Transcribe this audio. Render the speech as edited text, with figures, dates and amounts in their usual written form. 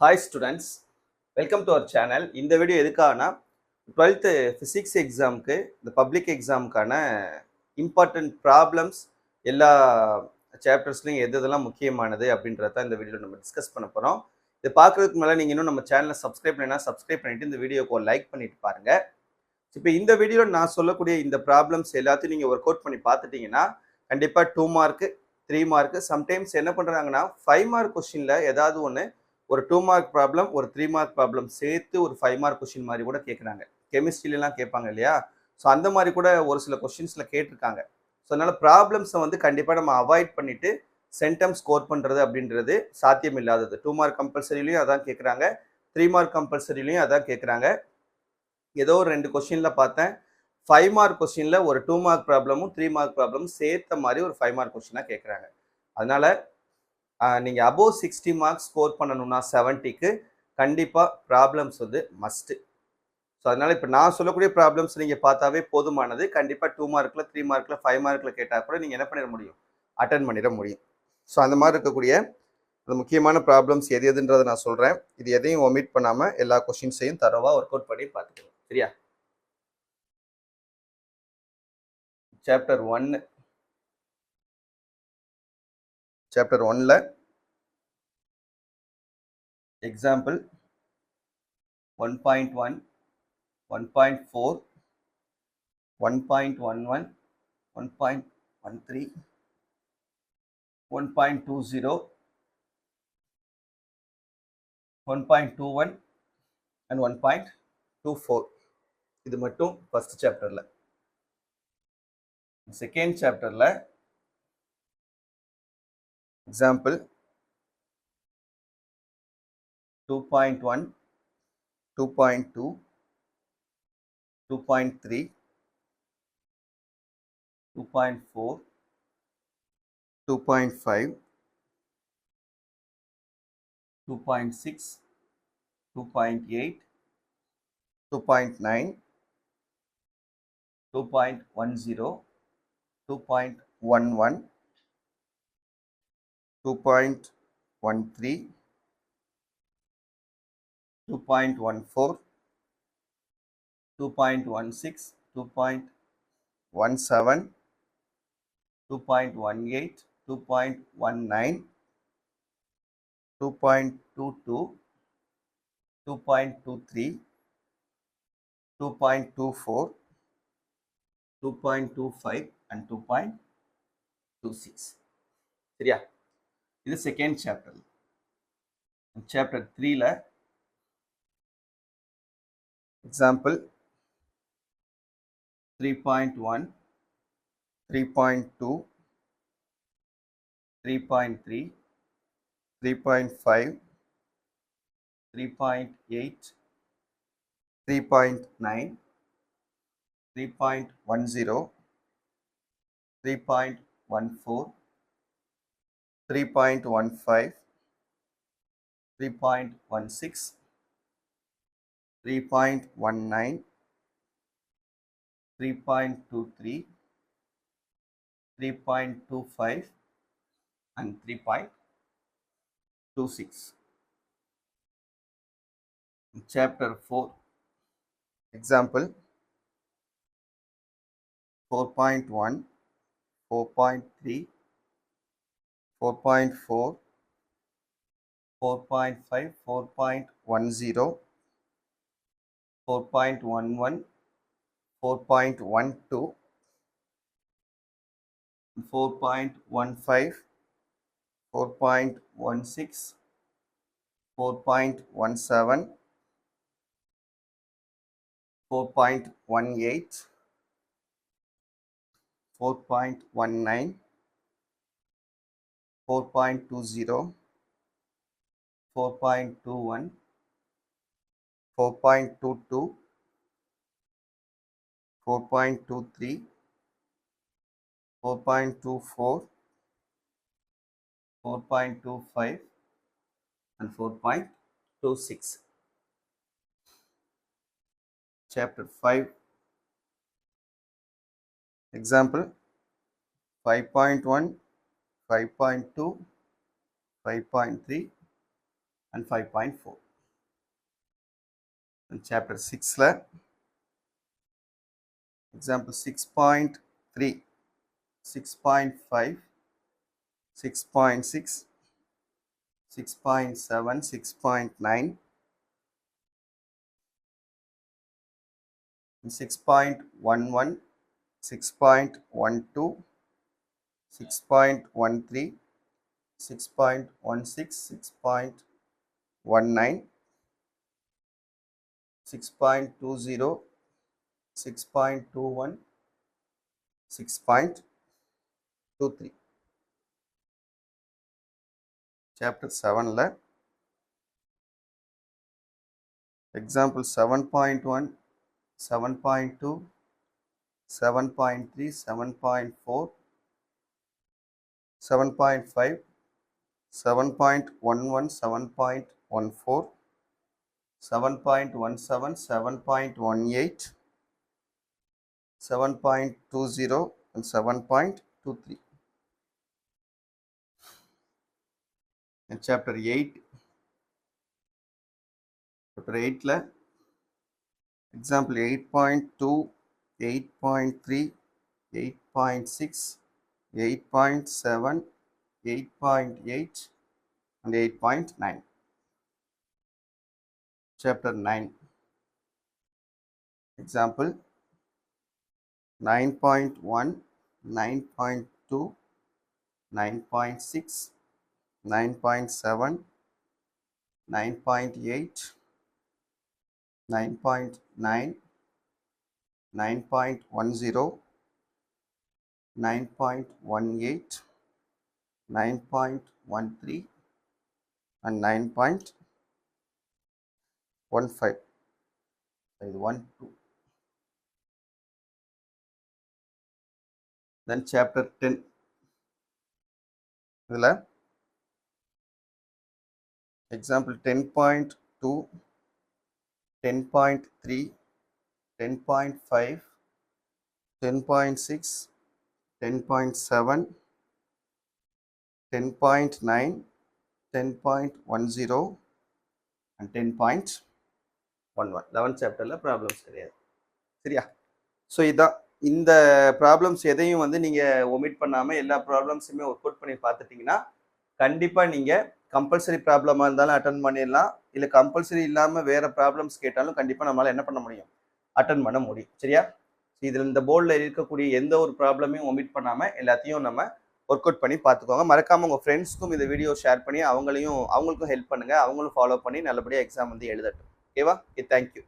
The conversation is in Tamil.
Hi students, welcome to our channel. இந்த வீடியோ எதுக்காகனா 12th ஃபிசிக்ஸ் எக்ஸாமுக்கு இந்த பப்ளிக் எக்ஸாமுக்கான இம்பார்ட்டன்ட் ப்ராப்ளம்ஸ் எல்லா சாப்டர்ஸ்லையும் எதெல்லாம் முக்கியமானது அப்படின்றத இந்த வீடியோவில் நம்ம டிஸ்கஸ் பண்ண போகிறோம். இதை பார்க்குறதுக்கு முன்னாடி நீங்கள் இன்னும் நம்ம சேனலை சப்ஸ்கிரைப் பண்ணிட்டு இந்த வீடியோக்கு ஒரு லைக் பண்ணிட்டு பாருங்க. இப்போ இந்த வீடியோவில் நான் சொல்லக்கூடிய இந்த ப்ராப்ளம்ஸ் எல்லாத்தையும் நீங்கள் ஒர்க் அவுட் பண்ணி பார்த்துட்டீங்கன்னா கண்டிப்பாக 2 மார்க்கு 3 மார்க்கு சம்டைம்ஸ் என்ன பண்ணுறாங்கன்னா 5 மார்க் கொஸ்டினில் ஏதாவது ஒன்று ஒரு 2 மார்க் ப்ராப்ளம் ஒரு 3 மார்க் ப்ராப்ளம் சேர்த்து ஒரு 5 மார்க் கொஸ்டின் மாதிரி கூட கேட்குறாங்க. கெமிஸ்ட்ரிலாம் கேட்பாங்க இல்லையா? ஸோ அந்த மாதிரி கூட ஒரு சில கொஸ்டின்ஸில் கேட்டிருக்காங்க. ஸோ அதனால ப்ராப்ளம்ஸை வந்து கண்டிப்பாக நம்ம அவாய்ட் பண்ணிட்டு சென்டம் ஸ்கோர் பண்ணுறது அப்படின்றது சாத்தியம் இல்லாதது. 2 மார்க் கம்பல்சரிலையும் அதான் கேட்குறாங்க, 3 மார்க் கம்பல்சரிலையும் அதான் கேட்குறாங்க. ஏதோ ஒரு 2 கொஸ்டினில் பார்த்தேன் 5 மார்க் கொஸ்டினில் ஒரு 2 மார்க் ப்ராப்ளமும் 3 மார்க் ப்ராப்ளமும் சேர்த்த மாதிரி ஒரு 5 மார்க் கொஸ்டினாக கேட்குறாங்க. அதனால நீங்கள் அபோவ் 60 மார்க்ஸ் ஸ்கோர் பண்ணணும்னா 70க்கு கண்டிப்பாக ப்ராப்ளம்ஸ் வந்து மஸ்ட்டு. ஸோ அதனால் இப்போ நான் சொல்லக்கூடிய ப்ராப்ளம்ஸ் நீங்கள் பார்த்தாவே போதுமானது. கண்டிப்பாக 2 மார்க்கில் 3 மார்க்கில் 5 மார்க்கில் கேட்டால் கூட நீங்கள் என்ன பண்ணிட முடியும், அட்டன் பண்ணிட முடியும். ஸோ அந்த மாதிரி இருக்கக்கூடிய அந்த முக்கியமான ப்ராப்ளம்ஸ் எது எதுன்றதை நான் சொல்கிறேன். இது எதையும் ஒமிட் பண்ணாமல் எல்லா கொஸ்டின்ஸையும் தரவாக ஒர்க் அவுட் பண்ணி பார்த்துக்கணும். சரியா? சாப்டர் 1ல் எக்ஸாம்பிள் 1.1 1.4 1.11 1.13 1.20 1.21 and 1.24 இது மட்டும் ஃபர்ஸ்ட் சாப்டர்ல. செகண்ட் சாப்டர்ல எக்ஸாம்பிள் 2.1 2.2 2.3 2.4 2.5 2.6 2.8 2.9 2.10 2.11 2.13 2.14 2.16 2.17 2.18 2.19 2.22 2.23 2.24 2.25 and 2.26. சரியா? இது செகண்ட் சாப்டர். சாப்டர் 3ல example 3.1 3.2 3.3 3.5 3.8 3.9 3.10 3.14 3.15 3.16 3.19 3.23 3.25 and 3.26. Chapter 4 example 4.1 4.3 4.4 4.5 4.10 4.11 4.12 4.15 4.16 4.17 4.18 4.19 4.20 4.21 4.22 4.23 4.24 4.25 and 4.26. Chapter 5 example 5.1 5.2 5.3 and 5.4. And chapter 6 example 6.3, 6.5, 6.6, 6.7, 6.9, 6.11, 6.12, 6.13, 6.16, 6.19, 6.20, 6.21, 6.23. Chapter 7 example 7.1, 7.2, 7.3, 7.4, 7.5, 7.11, 7.14, 7.17, 7.18, 7.20 and 7.23. And chapter 8 example 8.2, 8.3, 8.6, 8.7, 8.8 and 8.9. Chapter 9 example 9.1, 9.2, 9.6, 9.7, 9.8, 9.9, 9.10, 9.18, 9.13 and 9.15. 1, 2. Then chapter 10. Example 10.2, 10.3, 10.5, 10.6, 10.7, 10.9, 10.10 and 10.11. 11th chapterல problems கிடையாது. சரியா? ஸோ இதான் இந்த ப்ராப்ளம்ஸ் எதையும் வந்து நீங்கள் ஒமிட் பண்ணாமல் எல்லா ப்ராப்ளம்ஸுமே ஒர்க் அவுட் பண்ணி பார்த்துட்டிங்கன்னா கண்டிப்பாக நீங்கள் கம்பல்சரி ப்ராப்ளமாக இருந்தாலும் அட்டன் பண்ணிடலாம். இல்லை கம்பல்சரி இல்லாமல் வேறு ப்ராப்ளம்ஸ் கேட்டாலும் கண்டிப்பாக நம்மளால் என்ன பண்ண முடியும், அட்டன் பண்ண முடியும். சரியா? இதில் இந்த போர்டில் இருக்கக்கூடிய எந்த ஒரு ப்ராப்ளமையும் ஒமிட் பண்ணாமல் எல்லாத்தையும் நம்ம ஒர்க் அவுட் பண்ணி பார்த்துக்கோங்க. மறக்காமல் உங்கள் ஃப்ரெண்ட்ஸ்க்கும் இந்த வீடியோ ஷேர் பண்ணி அவங்களுக்கும் ஹெல்ப் பண்ணுங்கள். அவங்களும் ஃபாலோ பண்ணி நல்லபடியாக எக்ஸாம் வந்து எழுதட்டும். ஓகேவா? தேங்க்யூ.